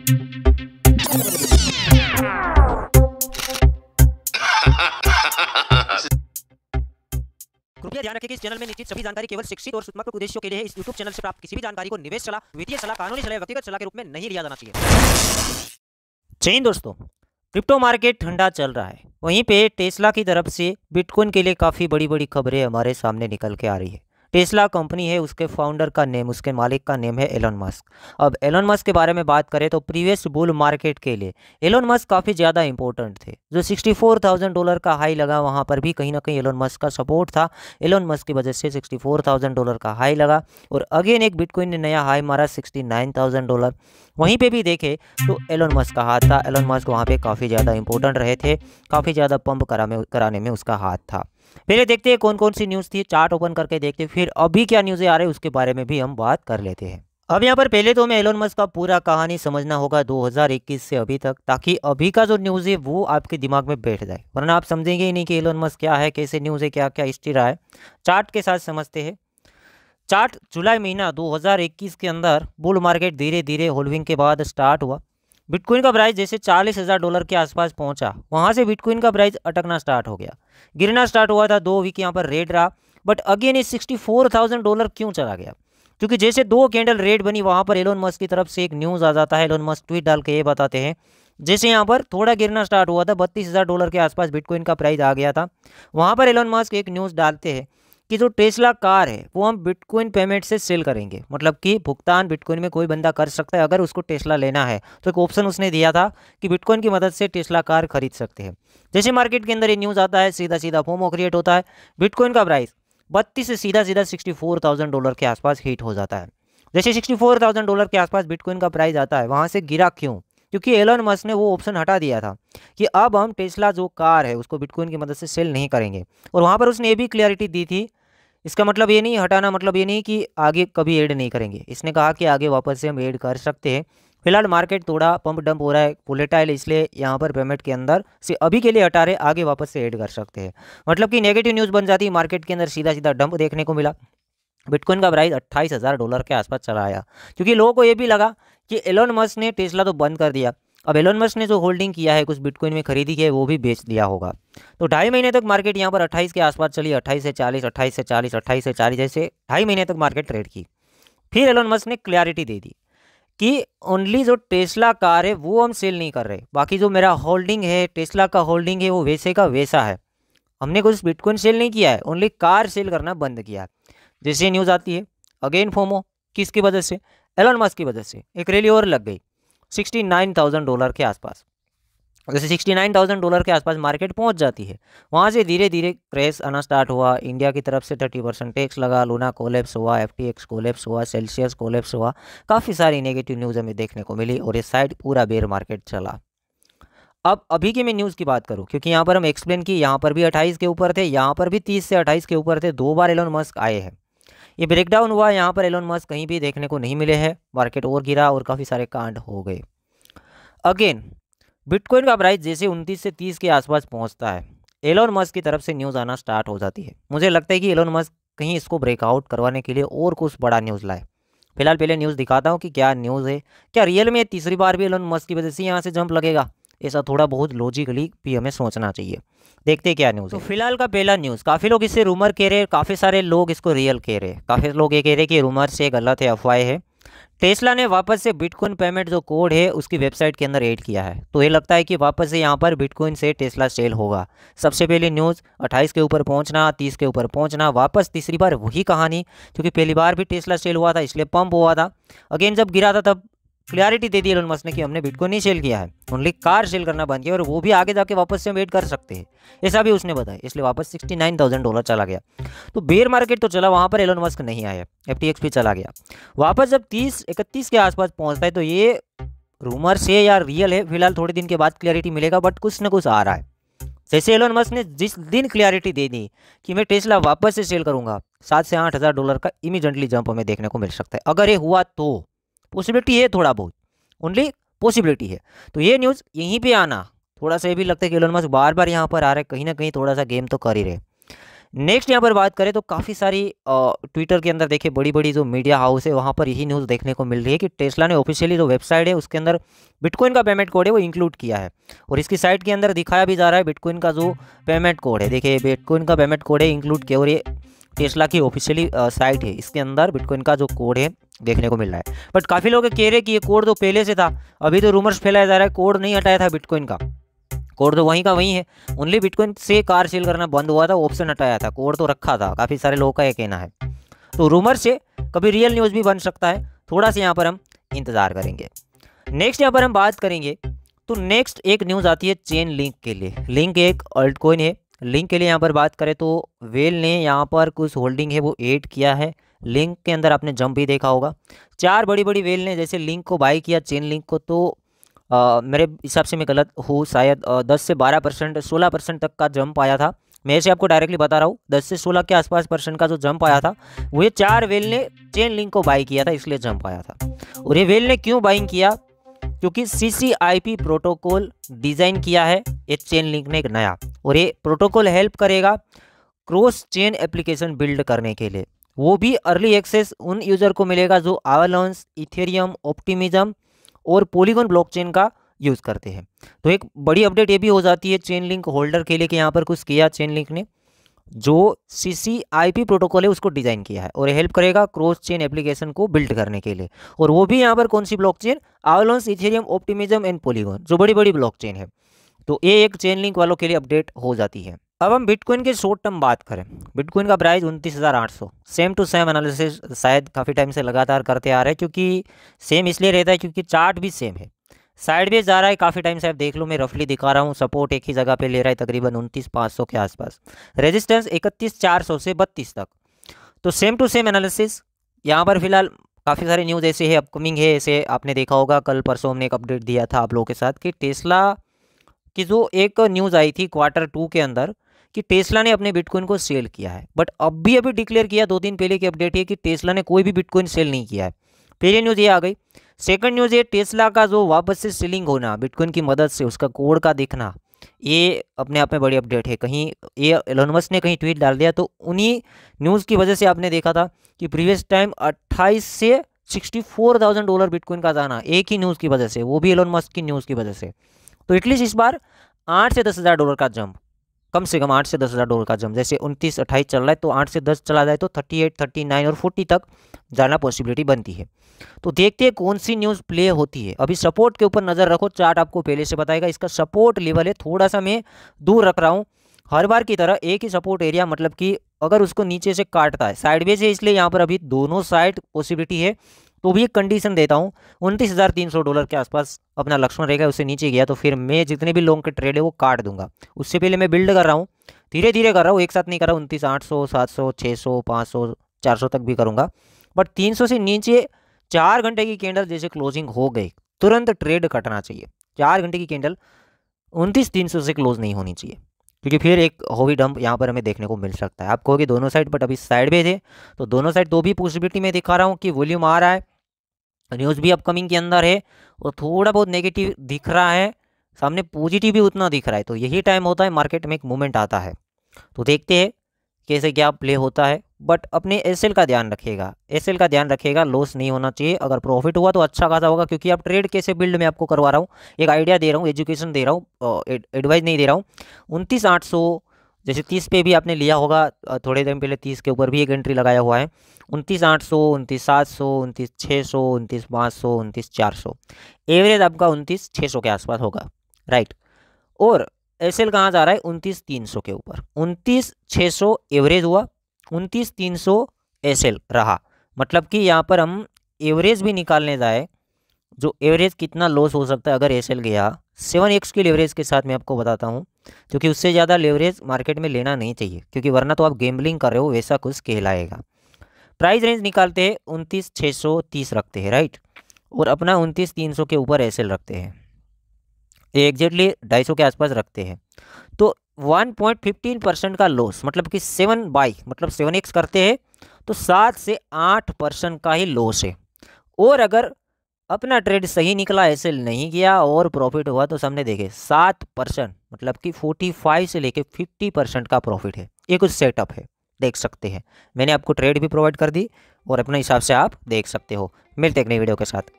कृपया ध्यान रखें कि इस चैनल में निश्चित सभी जानकारी केवल शिक्षित और सूचनात्मक उद्देश्यों के लिए है। इस YouTube चैनल से प्राप्त किसी भी जानकारी को निवेश सलाह, वित्तीय सलाह, कानूनी सलाह, व्यक्तिगत सलाह के रूप में नहीं लिया जाना चाहिए। जय हिंद दोस्तों, क्रिप्टो मार्केट ठंडा चल रहा है। वहीं पे टेस्ला की तरफ से बिटकॉइन के लिए काफ़ी बड़ी बड़ी खबरें हमारे सामने निकल के आ रही है। टेस्ला कंपनी है, उसके फाउंडर का नेम, उसके मालिक का नेम है एलन मस्क। अब एलन मस्क के बारे में बात करें तो प्रीवियस बुल मार्केट के लिए एलन मस्क काफ़ी ज़्यादा इंपॉर्टेंट थे। जो $64,000 का हाई लगा, वहाँ पर भी कहीं ना कहीं एलन मस्क का सपोर्ट था। एलन मस्क की वजह से $64,000 का हाई लगा और अगेन एक बिटकॉइन ने नया हाई मारा $69,000। वहीं पे भी देखे तो एलन मस्क का हाथ था। एलन मस्क वहाँ पे काफ़ी ज़्यादा इंपॉर्टेंट रहे थे, काफ़ी ज़्यादा पंप कराने में उसका हाथ था। पहले देखते हैं कौन कौन सी न्यूज़ थी, चार्ट ओपन करके देखते हैं, फिर अभी क्या न्यूज़ें आ रही है उसके बारे में भी हम बात कर लेते हैं। अब यहाँ पर पहले तो हमें एलन मस्क का पूरा कहानी समझना होगा 2021 से अभी तक, ताकि अभी का जो न्यूज़ है वो आपके दिमाग में बैठ जाए, वरना आप समझेंगे ही नहीं कि एलन मस्क क्या है, कैसे न्यूज़ है, क्या क्या हिस्ट्री रहा है। चार्ट के साथ समझते हैं। चार्ट जुलाई महीना 2021 के अंदर बुल मार्केट धीरे धीरे होल्विंग के बाद स्टार्ट हुआ। बिटकॉइन का प्राइस जैसे $40,000 के आसपास पहुंचा, वहां से बिटकॉइन का प्राइस अटकना स्टार्ट हो गया, गिरना स्टार्ट हुआ था। 2 वीक यहाँ पर रेड रहा, बट अगेन ये $64,000 क्यों चला गया? क्योंकि जैसे 2 कैंडल रेड बनी, वहां पर एलन मस्क की तरफ से एक न्यूज़ आ जाता है। एलन मस्क ट्वीट डाल के ये बताते हैं, जैसे यहाँ पर थोड़ा गिरना स्टार्ट हुआ था, $32,000 के आसपास बिटकॉइन का प्राइस आ गया था। वहां पर एलन मस्क एक न्यूज़ डालते हैं कि जो टेस्ला कार है वो हम बिटकॉइन पेमेंट से सेल करेंगे, मतलब कि भुगतान बिटकॉइन में कोई बंदा कर सकता है अगर उसको टेस्ला लेना है। तो एक ऑप्शन उसने दिया था कि बिटकॉइन की मदद से टेस्ला कार खरीद सकते हैं। जैसे मार्केट के अंदर ये न्यूज़ आता है, सीधा सीधा फोमो क्रिएट होता है, बिटकॉइन का प्राइस 32 से सीधा सीधा $64,000 के आसपास हिट हो जाता है। जैसे $64,000 के आसपास बिटकॉइन का प्राइस आता है, वहाँ से गिरा क्यों? क्योंकि एलन मस्क ने वो ऑप्शन हटा दिया था कि अब हम टेस्ला जो कार है उसको बिटकॉइन की मदद से सेल नहीं करेंगे। और वहाँ पर उसने ये भी क्लियरिटी दी थी, इसका मतलब ये नहीं, हटाना मतलब ये नहीं कि आगे कभी ऐड नहीं करेंगे। इसने कहा कि आगे वापस से हम ऐड कर सकते हैं। फिलहाल मार्केट थोड़ा पंप डंप हो रहा है, वोलेटाइल, इसलिए यहाँ पर पेमेंट के अंदर से अभी के लिए हटा रहे, आगे वापस से ऐड कर सकते हैं। मतलब कि नेगेटिव न्यूज़ बन जाती है मार्केट के अंदर, सीधा सीधा डंप देखने को मिला। बिटकॉइन का प्राइस $28,000 के आसपास चला आया, क्योंकि लोगों को ये भी लगा कि एलन मस्क ने टेस्ला तो बंद कर दिया, अब एलन मस्क ने जो होल्डिंग किया है, कुछ बिटकॉइन में खरीदी की है, वो भी बेच दिया होगा। तो 2.5 महीने तक मार्केट यहाँ पर 28 के आसपास चली, 28 से 40, 28 से 40, 28 से 40, जैसे 2.5 महीने तक मार्केट ट्रेड की। फिर एलन मस्क ने क्लैरिटी दे दी कि ओनली जो टेस्ला कार है वो हम सेल नहीं कर रहे, बाकी जो मेरा होल्डिंग है, टेस्ला का होल्डिंग है, वो वैसे का वैसा है। हमने कुछ बिटकॉइन सेल नहीं किया है, ओनली कार सेल करना बंद किया है। जैसे न्यूज़ आती है, अगेन फोमो, किसकी वजह से? एलन मस्क की वजह से। एक रैली और लग गई $69,000 के आसपास। जैसे $69,000 के आसपास मार्केट पहुंच जाती है, वहां से धीरे धीरे क्रैश आना स्टार्ट हुआ। इंडिया की तरफ से 30% टैक्स लगा, लूना कोलैप्स हुआ, FTX कोलैप्स हुआ, सेल्सियस कोलैप्स हुआ, काफ़ी सारी नेगेटिव न्यूज़ हमें देखने को मिली और ये साइड पूरा बेयर मार्केट चला। अब अभी की मैं न्यूज़ की बात करूं, क्योंकि यहाँ पर हम एक्सप्लेन की, यहाँ पर भी 28 के ऊपर थे, यहाँ पर भी 30 से 28 के ऊपर थे, 2 बार एलन मस्क आए हैं। ये ब्रेकडाउन हुआ, यहाँ पर एलन मस्क कहीं भी देखने को नहीं मिले हैं, मार्केट और गिरा और काफ़ी सारे कांड हो गए। अगेन बिटकॉइन का प्राइस जैसे 29 से 30 के आसपास पहुंचता है, एलन मस्क की तरफ से न्यूज़ आना स्टार्ट हो जाती है। मुझे लगता है कि एलन मस्क कहीं इसको ब्रेकआउट करवाने के लिए और कुछ बड़ा न्यूज़ लाए। फिलहाल पहले न्यूज़ दिखाता हूँ कि क्या न्यूज़ है, क्या रियल में तीसरी बार भी एलन मस्क की वजह से यहाँ से जंप लगेगा, ऐसा थोड़ा बहुत लॉजिकली भी हमें सोचना चाहिए। देखते क्या न्यूज़ है। तो फिलहाल का पहला न्यूज़, काफ़ी लोग इसे रूमर कह रहे हैं, काफ़ी सारे लोग इसको रियल कह रहे हैं। काफ़ी लोग ये कह रहे हैं कि रूमर से गलत है, अफवाह है। टेस्ला ने वापस से बिटकॉइन पेमेंट जो कोड है उसकी वेबसाइट के अंदर ऐड किया है, तो ये लगता है कि वापस से यहाँ पर बिटकॉइन से टेस्ला सेल होगा। सबसे पहले न्यूज़ 28 के ऊपर पहुँचना, 30 के ऊपर पहुँचना, वापस तीसरी बार वही कहानी, क्योंकि पहली बार भी टेस्ला सेल हुआ था इसलिए पंप हुआ था। अगेन जब गिरा था तब क्लियरिटी दे दी एलन मस्क ने कि हमने बिटकॉइन नहीं सेल किया है, ओनली कार सेल करना बंद किया, और वो भी आगे जाके वापस से हम वेट कर सकते हैं, ऐसा भी उसने बताया। इसलिए वापस $69,000 चला गया। तो बेयर मार्केट तो चला, वहाँ पर एलन मस्क नहीं आया, FTX भी चला गया। वापस जब 30-31 के आसपास पहुँचता है तो ये रूमर से या रियल है, फिलहाल थोड़े दिन के बाद क्लियरिटी मिलेगा, बट कुछ ना कुछ आ रहा है। जैसे एलन मस्क ने जिस दिन क्लियरिटी दे दी कि मैं टेस्ला वापस से सेल करूंगा, $7,000 से $8,000 का इमीडिएटली जंप हमें देखने को मिल सकता है। अगर ये हुआ तो पॉसिबिलिटी है, थोड़ा बहुत, ओनली पॉसिबिलिटी है। तो ये न्यूज़ यहीं पे आना, थोड़ा सा ये भी लगता है कि एलन मस्क बार बार यहाँ पर आ रहे हैं, कहीं ना कहीं थोड़ा सा गेम तो कर ही रहे। नेक्स्ट यहाँ पर बात करें तो काफ़ी सारी ट्विटर के अंदर देखिए बड़ी बड़ी जो मीडिया हाउस है वहाँ पर यही न्यूज़ देखने को मिल रही है कि टेस्ला ने ऑफिशियली जो वेबसाइट है उसके अंदर बिटकॉइन का पेमेंट कोड है वो इंक्लूड किया है। और इसकी साइट के अंदर दिखाया भी जा रहा है बिटकॉइन का जो पेमेंट कोड है, देखिए बिटकॉइन का पेमेंट कोड है इंक्लूड किया। और ये टेस्ला की ऑफिशियली साइट है, इसके अंदर बिटकॉइन का जो कोड है देखने को मिल रहा है। बट काफ़ी लोग कह रहे हैं कि ये कोड तो पहले से था, अभी तो रूमर्स फैलाया जा रहा है कोड नहीं हटाया था बिटकॉइन का, कोड तो वहीं का वहीं है, ओनली बिटकॉइन से कार सेल करना बंद हुआ था, ऑप्शन हटाया था, कोड तो रखा था। काफ़ी सारे लोगों का ये कहना है। तो रूमर से कभी रियल न्यूज़ भी बन सकता है, थोड़ा सा यहाँ पर हम इंतज़ार करेंगे। नेक्स्ट यहाँ पर हम बात करेंगे तो नेक्स्ट एक न्यूज़ आती है चेन लिंक के लिए। लिंक एक अल्ट कॉइन है। लिंक के लिए यहाँ पर बात करें तो वेल ने यहाँ पर कुछ होल्डिंग है वो ऐड किया है। लिंक के अंदर आपने जंप भी देखा होगा, 4 बड़ी बड़ी वेल ने जैसे लिंक को बाई किया, चेन लिंक को, तो मेरे हिसाब से मैं गलत हूँ शायद 10 से 12% 16% तक का जंप आया था। मैं ऐसे आपको डायरेक्टली बता रहा हूँ 10 से 16 के आसपास % का जो जंप आया था वो ये 4 वेल ने चेन लिंक को बाई किया था, इसलिए जंप आया था। और ये वेल ने क्यों बाइंग किया, क्योंकि CCIP प्रोटोकॉल डिज़ाइन किया है ये चेन लिंक ने एक नया, और ये प्रोटोकॉल हेल्प करेगा क्रॉस चेन एप्लीकेशन बिल्ड करने के लिए। वो भी अर्ली एक्सेस उन यूज़र को मिलेगा जो आवालांच, इथेरियम, ऑप्टिमिज्म और पॉलीगॉन ब्लॉकचेन का यूज़ करते हैं। तो एक बड़ी अपडेट ये भी हो जाती है चेन लिंक होल्डर के लिए कि यहाँ पर कुछ किया चेन लिंक ने, जो CCIP प्रोटोकॉल है उसको डिज़ाइन किया है और हेल्प करेगा क्रॉस चेन एप्लीकेशन को बिल्ड करने के लिए। और वो भी यहाँ पर कौन सी blockchain, Avalanche, Ethereum, Optimism and Polygon, जो बड़ी बड़ी ब्लॉकचेन है। तो ये एक चेन लिंक वालों के लिए अपडेट हो जाती है। अब हम बिटकॉइन के शॉर्ट टर्म बात करें, बिटकॉइन का price 29,800, same to same analysis शायद काफ़ी टाइम से लगातार करते आ रहे हैं, क्योंकि सेम इसलिए रहता है क्योंकि चार्ट भी सेम है, साइडवेज जा रहा है काफ़ी टाइम से। आप देख लो, मैं रफली दिखा रहा हूँ, सपोर्ट एक ही जगह पे ले रहा है तकरीबन 29,500 के आसपास, रेजिस्टेंस 31,400 से 32 तक। तो सेम टू सेम एनालिसिस यहाँ पर फिलहाल काफ़ी सारे न्यूज़ ऐसे है अपकमिंग है। ऐसे आपने देखा होगा कल परसों हमने एक अपडेट दिया था आप लोगों के साथ कि टेस्ला की जो एक न्यूज़ आई थी Q2 के अंदर कि टेस्ला ने अपने बिटकॉइन को सेल किया है। बट अभी डिक्लेयर किया 2 दिन पहले की अपडेट है कि टेस्ला ने कोई भी बिटकॉइन सेल नहीं किया है। पहली न्यूज़ ये आ गई। सेकंड न्यूज़ ये टेस्ला का जो वापस से सेलिंग होना बिटकॉइन की मदद से, उसका कोड का दिखना, ये अपने आप में बड़ी अपडेट है। कहीं ये एलन मस्क ने कहीं ट्वीट डाल दिया, तो उन्हीं न्यूज़ की वजह से आपने देखा था कि प्रीवियस टाइम 28 से $64,000 बिटकॉइन का जाना एक ही न्यूज़ की वजह से, वो भी एलन मस्क की न्यूज़ की वजह से। तो एटलीस्ट इस बार $8 से 10,000 का जंप, कम से कम $8 से 10,000 का जंप, जैसे 29-28 चल रहा है तो 8 से 10 चला जाए तो 38, 39 और 40 तक जाना पॉसिबिलिटी बनती है। तो देखते हैं कौन सी न्यूज़ प्ले होती है। अभी सपोर्ट के ऊपर नज़र रखो, चार्ट आपको पहले से बताएगा इसका सपोर्ट लेवल है, थोड़ा सा मैं दूर रख रहा हूँ हर बार की तरह एक ही सपोर्ट एरिया, मतलब कि अगर उसको नीचे से काटता है, साइडवेज है इसलिए यहाँ पर अभी दोनों साइड पॉसिबिलिटी है। तो भी एक कंडीशन देता हूँ, $29,300 के आसपास अपना लक्ष्मण रहेगा, उससे नीचे गया तो फिर मैं जितने भी लॉन्ग के ट्रेड है वो काट दूंगा। उससे पहले मैं बिल्ड कर रहा हूँ, धीरे धीरे कर रहा हूँ, एक साथ नहीं कर रहा हूँ। 29,800, 700, 600, 500, 400 तक भी करूँगा। बट 300 से नीचे 4 घंटे की कैंडल जैसे क्लोजिंग हो गई तुरंत ट्रेड कटना चाहिए। 4 घंटे की कैंडल 29,300 से क्लोज नहीं होनी चाहिए, क्योंकि फिर एक होवी डंप यहाँ पर हमें देखने को मिल सकता है। आप कहोगे दोनों साइड, बट अभी साइड में थे तो दोनों साइड दो भी पॉसिबिलिटी में दिखा रहा हूँ कि वॉल्यूम आ रहा है, न्यूज़ भी अपकमिंग के अंदर है और थोड़ा बहुत नेगेटिव दिख रहा है, सामने पॉजिटिव भी उतना दिख रहा है। तो यही टाइम होता है मार्केट में एक मूवमेंट आता है। तो देखते हैं कैसे क्या प्ले होता है। बट अपने एसएल का ध्यान रखिएगा, एसएल का ध्यान रखिएगा, लॉस नहीं होना चाहिए। अगर प्रॉफिट हुआ तो अच्छा खासा होगा, क्योंकि आप ट्रेड कैसे बिल्ड मैं आपको करवा रहा हूँ, एक आइडिया दे रहा हूँ, एजुकेशन दे रहा हूँ, एडवाइस नहीं दे रहा हूँ। 29,800 जैसे 30 पे भी आपने लिया होगा थोड़े दिन पहले, 30 के ऊपर भी एक एंट्री लगाया हुआ है। 29,800, 29,700, 29,600, 29,500, 29,400, एवरेज आपका 29,600 के आसपास होगा, राइट। और एसएल कहाँ जा रहा है, 29,300 के ऊपर। 29,600 एवरेज हुआ, 29,300 एसएल रहा। मतलब कि यहाँ पर हम एवरेज भी निकालने जाए, जो एवरेज कितना लॉस हो सकता है अगर एसएल गया 7x की लेवरेज के साथ, मैं आपको बताता हूँ, क्योंकि उससे ज़्यादा लेवरेज मार्केट में लेना नहीं चाहिए, क्योंकि वरना तो आप गेम्बलिंग कर रहे हो, वैसा कुछ कहलाएगा। प्राइस रेंज निकालते हैं 29,630 रखते हैं, राइट, और अपना 29,300 के ऊपर एसएल रखते हैं, एग्जैक्टली 250 के आसपास रखते हैं। तो 1.15% का लॉस, मतलब कि 7 बाई मतलब 7x करते हैं तो 7 से 8% का ही लॉस है। और अगर अपना ट्रेड सही निकला, एसएल नहीं गया और प्रॉफिट हुआ, तो सामने देखे 7% मतलब कि 45 से लेके 50% का प्रॉफिट है। ये कुछ सेटअप है, देख सकते हैं। मैंने आपको ट्रेड भी प्रोवाइड कर दी और अपने हिसाब से आप देख सकते हो। मिलते हैं एक नई वीडियो के साथ।